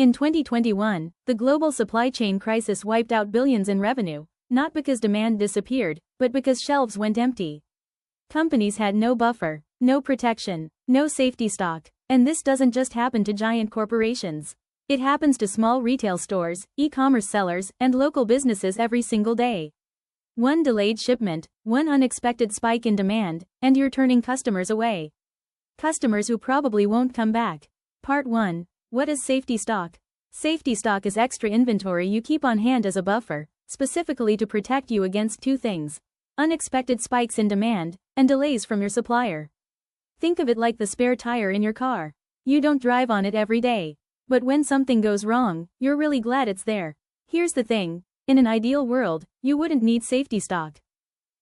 In 2021, the global supply chain crisis wiped out billions in revenue, not because demand disappeared, but because shelves went empty. Companies had no buffer, no protection, no safety stock, and this doesn't just happen to giant corporations. It happens to small retail stores, e-commerce sellers, and local businesses every single day. One delayed shipment, one unexpected spike in demand, and you're turning customers away. Customers who probably won't come back. Part 1. What is safety stock? Safety stock is extra inventory you keep on hand as a buffer, specifically to protect you against two things: unexpected spikes in demand, and delays from your supplier. Think of it like the spare tire in your car. You don't drive on it every day. But when something goes wrong, you're really glad it's there. Here's the thing. In an ideal world, you wouldn't need safety stock.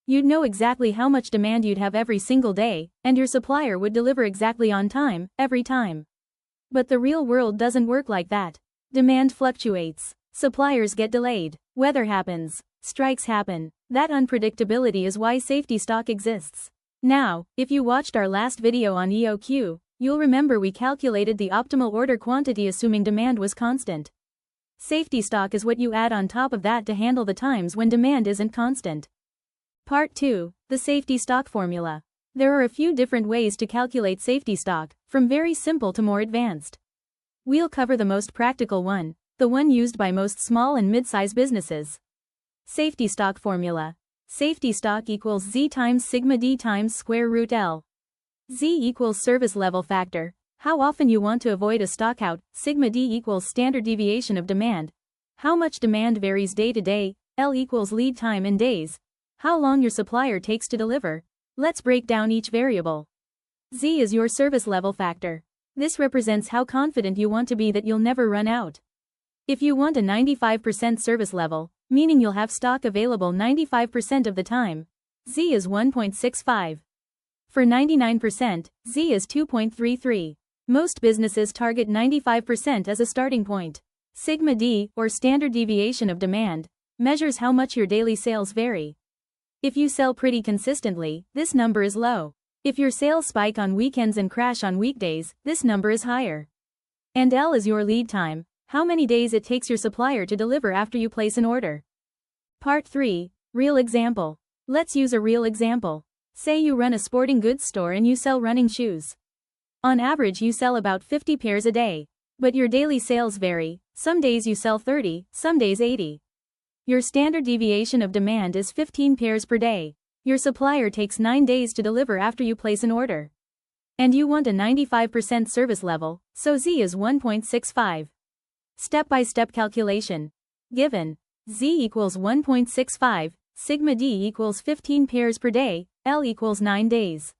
You'd know exactly how much demand you'd have every single day, and your supplier would deliver exactly on time, every time. But the real world doesn't work like that. Demand fluctuates. Suppliers get delayed. Weather happens. Strikes happen. That unpredictability is why safety stock exists. Now, if you watched our last video on EOQ, you'll remember we calculated the optimal order quantity assuming demand was constant. Safety stock is what you add on top of that to handle the times when demand isn't constant. Part 2. The safety stock formula. There are a few different ways to calculate safety stock, from very simple to more advanced. We'll cover the most practical one, the one used by most small and mid-size businesses. Safety stock formula. Safety stock equals Z times sigma D times square root L. Z equals service level factor, how often you want to avoid a stockout. Sigma D equals standard deviation of demand, how much demand varies day to day. L equals lead time in days, how long your supplier takes to deliver. Let's break down each variable. Z is your service level factor. This represents how confident you want to be that you'll never run out. If you want a 95% service level, meaning you'll have stock available 95% of the time, Z is 1.65. For 99%, Z is 2.33. Most businesses target 95% as a starting point. Sigma D, or standard deviation of demand, measures how much your daily sales vary. If you sell pretty consistently, this number is low. If your sales spike on weekends and crash on weekdays, this number is higher. And L is your lead time, how many days it takes your supplier to deliver after you place an order. Part 3. Real example. Let's use a real example. Say you run a sporting goods store and you sell running shoes. On average you sell about 50 pairs a day. But your daily sales vary, some days you sell 30, some days 80. Your standard deviation of demand is 15 pairs per day. Your supplier takes 9 days to deliver after you place an order. And you want a 95% service level, so Z is 1.65. Step-by-step calculation. Given Z equals 1.65, sigma D equals 15 pairs per day, L equals 9 days.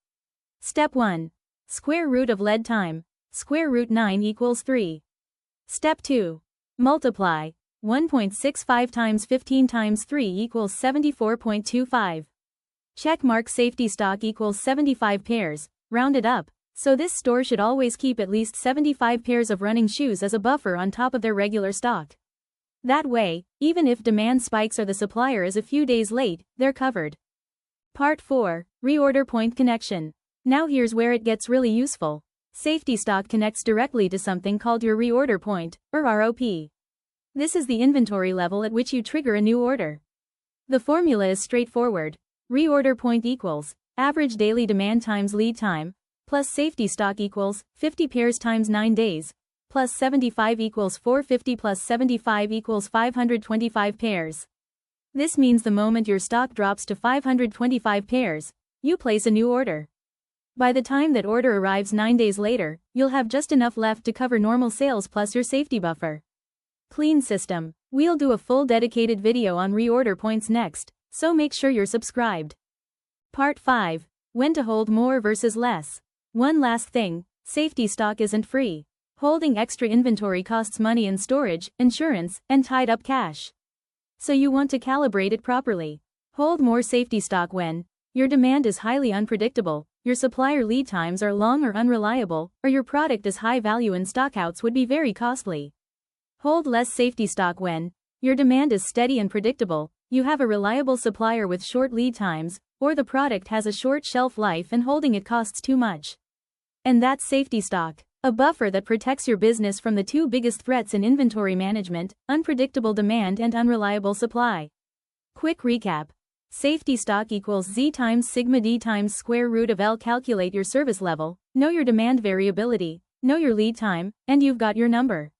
Step 1. Square root of lead time. Square root 9 equals 3. Step 2. Multiply. 1.65 times 15 times 3 equals 74.25. Check mark safety stock equals 75 pairs, rounded up, so this store should always keep at least 75 pairs of running shoes as a buffer on top of their regular stock. That way, even if demand spikes or the supplier is a few days late, they're covered. Part 4. Reorder point connection. Now here's where it gets really useful. Safety stock connects directly to something called your reorder point, or ROP. This is the inventory level at which you trigger a new order. The formula is straightforward. Reorder point equals average daily demand times lead time, plus safety stock equals 50 pairs times 9 days, plus 75 equals 450 plus 75 equals 525 pairs. This means the moment your stock drops to 525 pairs, you place a new order. By the time that order arrives 9 days later, you'll have just enough left to cover normal sales plus your safety buffer. Clean system. We'll do a full dedicated video on reorder points next, so make sure you're subscribed. Part 5. When to hold more versus less. One last thing, safety stock isn't free. Holding extra inventory costs money in storage, insurance, and tied up cash. So you want to calibrate it properly. Hold more safety stock when your demand is highly unpredictable, your supplier lead times are long or unreliable, or your product is high value and stockouts would be very costly. Hold less safety stock when your demand is steady and predictable, you have a reliable supplier with short lead times, or the product has a short shelf life and holding it costs too much. And that's safety stock. A buffer that protects your business from the two biggest threats in inventory management: unpredictable demand and unreliable supply. Quick recap. Safety stock equals Z times sigma D times square root of L. Calculate your service level, know your demand variability, know your lead time, and you've got your number.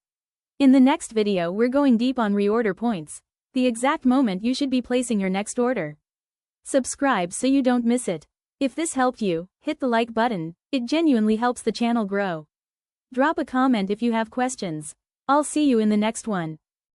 In the next video we're going deep on reorder points, the exact moment you should be placing your next order. Subscribe so you don't miss it. If this helped you, hit the like button, it genuinely helps the channel grow. Drop a comment if you have questions. I'll see you in the next one.